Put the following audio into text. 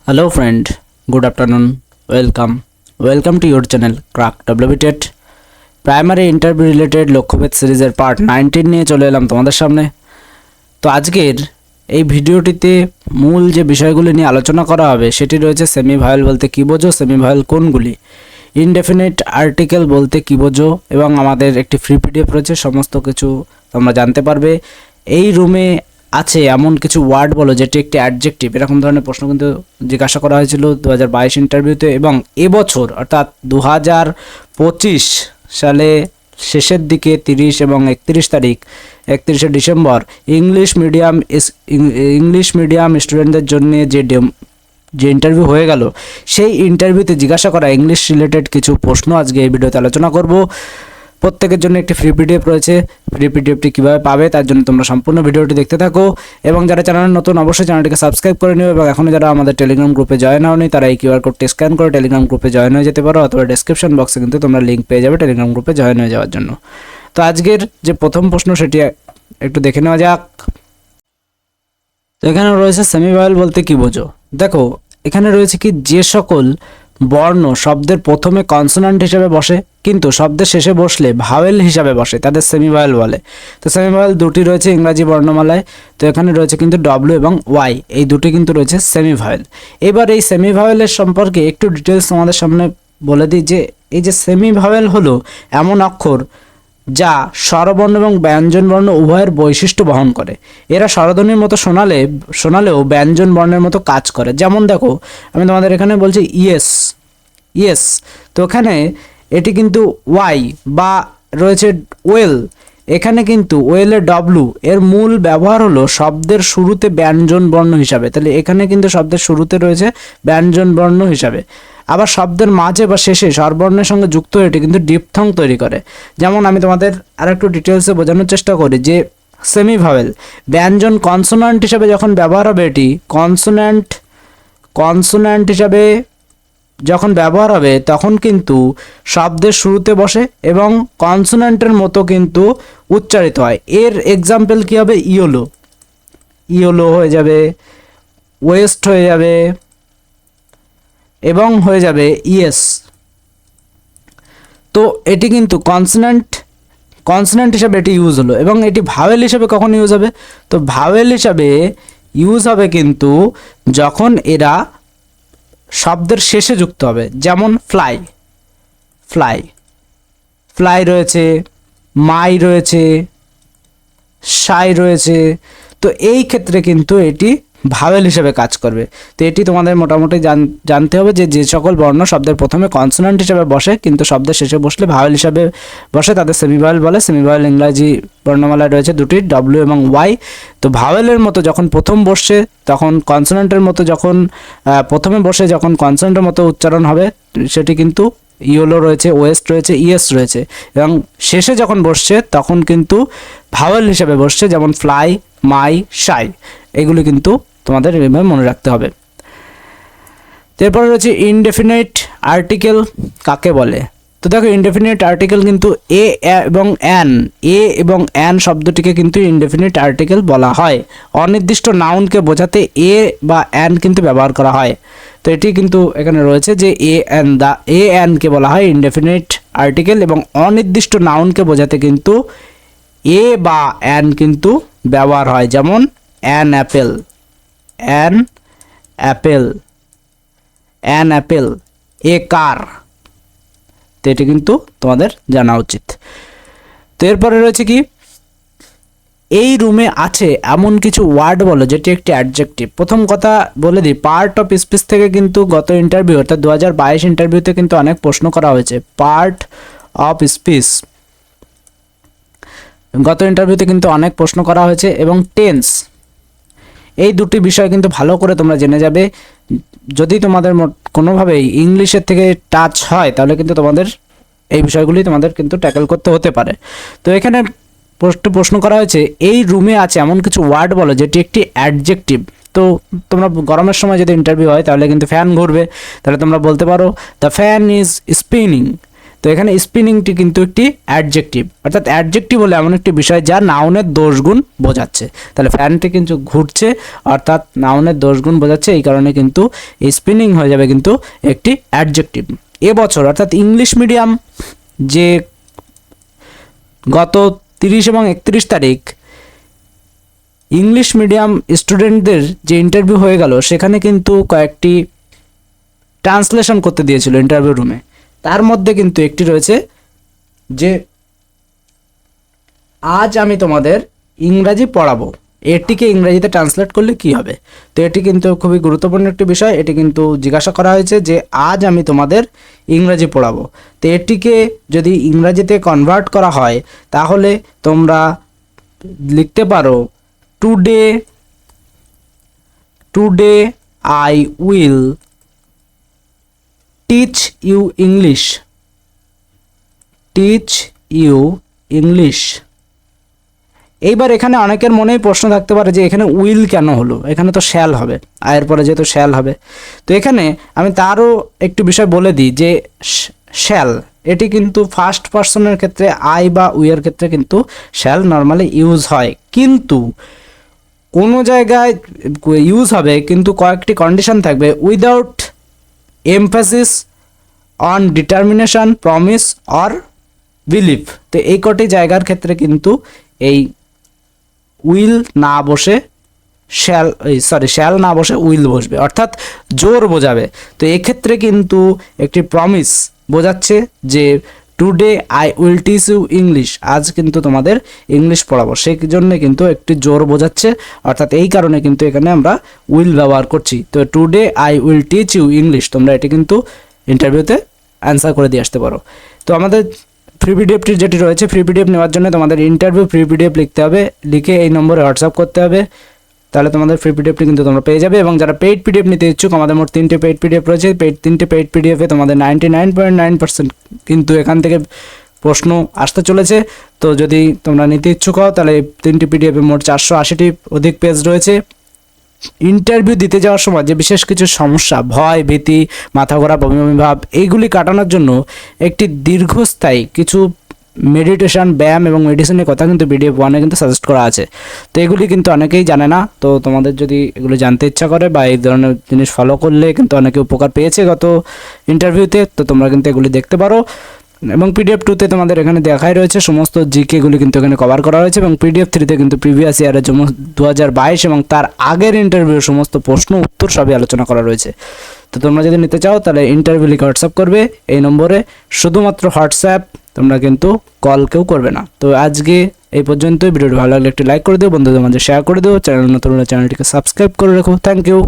Hello friend, good afternoon, welcome to your channel Crack WBTET primary interview related লক্ষ্যভেদ সিরিজের part 19 নিয়ে চলে এলাম তোমাদের সামনে। তো আজকের এই ভিডিওটিতে মূল যে বিষয়গুলি নিয়ে আলোচনা করা হবে সেটি রয়েছে সেমি ভাওয়েল বলতে কী বোঝো, সেমি ভাওয়েল কোনগুলি, ইনডেফিনিট আর্টিকেল বলতে কী বোঝো এবং আমাদের একটি ফ্রি পিডিএফ রয়েছে, সমস্ত কিছু তোমরা জানতে পারবে। এই রুমে আছে এমন কিছু ওয়ার্ড বলো যেটি একটি অ্যাডজেক্টিভ, এরকম ধরনের প্রশ্ন কিন্তু জিজ্ঞাসা করা হয়েছিল 2022 ইন্টারভিউতে। এবং এবছর অর্থাৎ 2025 সালে শেষের দিকে 30 এবং 31 তারিখ 31শে ডিসেম্বর ইংলিশ মিডিয়াম স্টুডেন্টদের জন্য যে ইন্টারভিউ হয়ে গেল, সেই ইন্টারভিউতে জিজ্ঞাসা করা ইংলিশ রিলেটেড কিছু প্রশ্ন আজকে এই ভিডিওতে আলোচনা করব। প্রত্যেকের জন্য একটি ফ্রি পিডিএফ রয়েছে, ফ্রি পিডিএফটি কীভাবে পাবে তার জন্য তোমরা সম্পূর্ণ ভিডিওটি দেখতে থাকো। এবং যারা চ্যানেল নতুন অবশ্যই চ্যানেলটিকে সাবস্ক্রাইব করে নিও, এবং এখনও যারা আমাদের টেলিগ্রাম গ্রুপে জয়েন হওনি তারা এই কিউআর কোডটি স্ক্যান করে টেলিগ্রাম গ্রুপে জয়েন হয়ে যেতে পারো, অথবা ডেসক্রিপশন বক্সে কিন্তু তোমরা লিঙ্ক পেয়ে যাবে টেলিগ্রাম গ্রুপে জয়েন হয়ে যাওয়ার জন্য। তো আজকের যে প্রথম প্রশ্ন সেটি একটু দেখে নেওয়া যাক। তো এখানে রয়েছে সেমি ভাওয়েল বলতে কী বোঝো। দেখো এখানে রয়েছে কি, যে সকল বর্ণ শব্দের প্রথমে কনসোনান্ট হিসেবে বসে কিন্তু শব্দের শেষে বসলে ভাওয়েল হিসাবে বসে তাদের সেমি ভাওয়েল বলে। তো সেমি ভাওয়েল দুটি রয়েছে ইংরাজি বর্ণমালায়, তো এখানে রয়েছে কিন্তু ডব্লিউ এবং ওয়াই, এই দুটি কিন্তু রয়েছে সেমি ভাওয়েল। এবার এই সেমি ভাওয়েলের সম্পর্কে একটু ডিটেলস আমাদের সামনে বলে দিই যে এই যে সেমি ভাওয়েল হলো এমন অক্ষর যা স্বরবর্ণ এবং ব্যঞ্জন বর্ণ উভয়ের বৈশিষ্ট্য বহন করে। এরা স্বরধ্বনির মতো শোনালেও ব্যঞ্জন বর্ণের মতো কাজ করে। যেমন দেখো আমি তোমাদের এখানে বলছি ইয়েস, তো এখানে এটি কিন্তু ওয়াই, বা রয়েছে ওয়েল, এখানে কিন্তু ওয়েলের ডব্লু, এর মূল ব্যবহার হলো শব্দের শুরুতে ব্যঞ্জন বর্ণ হিসাবে। তাহলে এখানে কিন্তু শব্দের শুরুতে রয়েছে ব্যঞ্জন বর্ণ হিসাবে। আবার শব্দের মাঝে বা শেষে স্বরবর্ণের সঙ্গে যুক্ত হয়ে এটি কিন্তু ডিপথং তৈরি করে। যেমন আমি তোমাদের আর একটু ডিটেলসে বোঝানোর চেষ্টা করি যে সেমি ভাওয়েল ব্যঞ্জন কনসোনান্ট হিসাবে যখন ব্যবহার হবে, এটি কনসোনান্ট হিসাবে যখন ব্যবহার হবে তখন কিন্তু শব্দের শুরুতে বসে এবং কনসোনান্টের মতো কিন্তু উচ্চারিত হয়। এর এক্সাম্পল কী হবে, ইয়োলো হয়ে যাবে, ওয়েস্ট হয়ে যাবে এবং হয়ে যাবে ইয়েস। তো এটি কিন্তু কনসোনান্ট হিসাবে এটি ইউজ হলো। এবং এটি ভাওয়েল হিসাবে কখন ইউজ হবে, তো ভাওয়েল হিসাবে ইউজ হবে কিন্তু যখন এরা শব্দের শেষে যুক্ত হবে। যেমন ফ্লাই রয়েছে, মাই রয়েছে, শাই রয়েছে, তো এই ক্ষেত্রে কিন্তু এটি ভাওয়েল হিসেবে কাজ করবে। তো এটি তোমাদের মোটামুটি জানতে হবে যে সকল বর্ণ শব্দের প্রথমে কনসোনান্ট হিসেবে বসে কিন্তু শব্দের শেষে বসলে ভাওয়েল হিসাবে বসে তাদের সেমি ভাওয়েল বলে। সেমি ভাওয়েল ইংরাজি বর্ণমালায় রয়েছে দুটি, ডব্লিউ এবং ওয়াই। তো ভাওয়েলের মতো যখন প্রথম বসে তখন কনসোনান্টের মতো, যখন প্রথমে বসে যখন কনসোনান্টের মতো উচ্চারণ হবে সেটি কিন্তু ইয়োলো রয়েছে, ওয়েস্ট রয়েছে, ইয়েস রয়েছে। এবং শেষে যখন বসছে তখন কিন্তু ভাওয়েল হিসেবে বসছে, যেমন ফ্লাই, মাই, শাই, এগুলি কিন্তু তোমাদের এভাবে মনে রাখতে হবে। এরপরে রয়েছে ইনডেফিনিট আর্টিকেল কাকে বলে। তো দেখো ইনডেফিনিট আর্টিকেল কিন্তু এ এবং অ্যান শব্দটিকে কিন্তু ইনডেফিনিট আর্টিকেল বলা হয়। অনির্দিষ্ট নাউনকে বোঝাতে এ বা অ্যান কিন্তু ব্যবহার করা হয়। তো এটি কিন্তু এখানে রয়েছে যে অ্যানকে বলা হয় ইনডেফিনিট আর্টিকেল, এবং অনির্দিষ্ট নাউনকে বোঝাতে কিন্তু এ বা অ্যান কিন্তু ব্যবহার হয়। যেমন অ্যান অ্যাপেল, এ কার। তো এটি কিন্তু তোমাদের জানা উচিত। তো এরপরে রয়েছে কি, এই রুমে আছে এমন কিছু ওয়ার্ড বলো যেটি একটি অ্যাডজেক্টিভ। প্রথম কথা বলে দিই, পার্ট অফ স্পিচ থেকে কিন্তু গত ইন্টারভিউ অর্থাৎ 2022 ইন্টারভিউতে কিন্তু অনেক প্রশ্ন করা হয়েছে। পার্ট অফ স্পিচ গত ইন্টারভিউতে কিন্তু অনেক প্রশ্ন করা হয়েছে, এবং টেন্স, এই দুটি বিষয় কিন্তু ভালো করে তোমরা জেনে যাবে। যদি তোমাদের কোনোভাবেই ইংলিশের থেকে টাচ হয় তাহলে কিন্তু তোমাদের এই বিষয়গুলি তোমাদের কিন্তু ট্যাকেল করতে হতে পারে। তো এখানে প্রশ্ন করা হয়েছে, এই রুমে আছে এমন কিছু ওয়ার্ড বলো যেটি একটি অ্যাডজেক্টিভ। তো তোমরা গরমের সময় যদি ইন্টারভিউ হয় তাহলে কিন্তু ফ্যান ঘুরবে, তাহলে তোমরা বলতে পারো দ্য ফ্যান ইজ স্পিনিং, তো এখানে স্পিনিংটি কিন্তু একটি অ্যাডজেক্টিভ, অর্থাৎ অ্যাডজেক্টিভ হলো এমন একটি বিষয় যা নাউনের দোষগুণ বোঝাচ্ছে। তাহলে ফ্যানটি কিন্তু ঘুরছে, অর্থাৎ নাউনের দোষগুণ বোঝাচ্ছে, এই কারণে কিন্তু স্পিনিং হয়ে যাবে কিন্তু একটি অ্যাডজেক্টিভ। এবছর অর্থাৎ ইংলিশ মিডিয়াম যে গত 30 এবং 31 তারিখ ইংলিশ মিডিয়াম স্টুডেন্টদের যে ইন্টারভিউ হয়ে গেল, সেখানে কিন্তু কয়েকটি ট্রান্সলেশন করতে দিয়েছিল ইন্টারভিউ রুমে। তার মধ্যে কিন্তু একটি রয়েছে যে আজ আমি তোমাদের ইংরাজি পড়াবো, এটিকে ইংরেজিতে ট্রান্সলেট করলে কি হবে। তো এটি কিন্তু খুবই গুরুত্বপূর্ণ একটি বিষয়। এটি কিন্তু জিজ্ঞাসা করা হয়েছে যে আজ আমি তোমাদের ইংরাজি পড়াবো। তো এটিকে যদি ইংরাজিতে কনভার্ট করা হয় তাহলে তোমরা লিখতে পারো today I will teach you English. এইবার এখানে অনেকের মনেই প্রশ্ন থাকতে পারে যে এখানে উইল কেন হলো, এখানে তো শ্যাল হবে, আয়ের পরে যেহেতু শ্যাল হবে। তো এখানে আমি তারও একটু বিষয় বলে দিই যে শ্যাল এটি কিন্তু ফার্স্ট পার্সনের ক্ষেত্রে আই বা উইয়ের ক্ষেত্রে কিন্তু শ্যাল নর্মালি ইউজ হয়, কিন্তু কোনো জায়গায় ইউজ হবে কিন্তু কয়েকটি কন্ডিশন থাকবে, without emphasis on determination, promise or belief. তো এই কটি জায়গার ক্ষেত্রে কিন্তু এই উইল না বসে শ্যাল না বসে উইল বসবে, অর্থাৎ জোর বোঝাবে। তো এক্ষেত্রে কিন্তু একটি প্রমিস বোঝাচ্ছে যে today I will teach you English, আজ কিন্তু তোমাদের ইংলিশ পড়াবো, সেই জন্য কিন্তু একটি জোর বোঝাচ্ছে, অর্থাৎ এই কারণে কিন্তু এখানে আমরা উইল ব্যবহার করছি। তো today I will teach you English, তোমরা এটি কিন্তু ইন্টারভিউতে অ্যান্সার করে দিয়ে আসতে পারো। তো আমাদের ফ্রি পিডিএফটি যেটি রয়েছে, ফ্রি পিডিএফ নেওয়ার জন্য তোমাদের ইন্টারভিউ ফ্রি পিডিএফ লিখতে হবে, লিখে এই নম্বরে হোয়াটসঅ্যাপ করতে হবে, তাহলে তোমাদের ফ্রি পিডিএফটি কিন্তু তোমরা পেয়ে যাবে। এবং যারা পেইড পিডিএফ নিতে ইচ্ছুক, আমাদের মোট 3টে পেইড পিডিএফ রয়েছে। তিনটে পেইড পিডিএফে তোমাদের 99.9% কিন্তু এখান থেকে প্রশ্ন আসতে চলেছে। তো যদি তোমরা নিতে ইচ্ছুক হও তাহলে 3টি পিডিএফে মোট 480টি অধিক পেজ রয়েছে। ইন্টারভিউ দিতে যাওয়ার সময় যে বিশেষ কিছু সমস্যা, ভয়, ভীতি, মাথা ঘোরা, বমি বমি ভাব, এইগুলি কাটানোর জন্য একটি দীর্ঘস্থায়ী কিছু মেডিটেশন, ব্যায়াম এবং মেডিসিনের কথা কিন্তু পিডিএফ 1-এ কিন্তু সাজেস্ট করা আছে। তো এগুলি কিন্তু অনেকেই জানে না। তো তোমাদের যদি এগুলো জানতে ইচ্ছা করে বা এই ধরনের জিনিস ফলো করলে কিন্তু অনেকে উপকার পেয়েছে গত ইন্টারভিউতে, তো তোমরা কিন্তু এগুলি দেখতে পারো। এবং পিডিএফ 2-তে তোমাদের এখানে দেখাই রয়েছে সমস্ত জিকেগুলি কিন্তু এখানে কভার করা হয়েছে, এবং পিডিএফ 3-তে কিন্তু প্রিভিয়াস ইয়ারের 2022 এবং তার আগের ইন্টারভিউর সমস্ত প্রশ্ন উত্তর সবই আলোচনা করা রয়েছে। তো তোমরা যদি নিতে চাও তাহলে ইন্টারভিউ লিখে হোয়াটসঅ্যাপ করবে এই নম্বরে, শুধুমাত্র হোয়াটসঅ্যাপ, তোমরা কিন্তু কল কেউ করবে না। তো আজকে এই পর্যন্তই। ভিডিওটি ভালো লাগলে একটি লাইক করে দিও, বন্ধুদের মাঝে শেয়ার করে দিও, চ্যানেল নতুন হলে চ্যানেলটিকে সাবস্ক্রাইব করে রাখো। Thank you.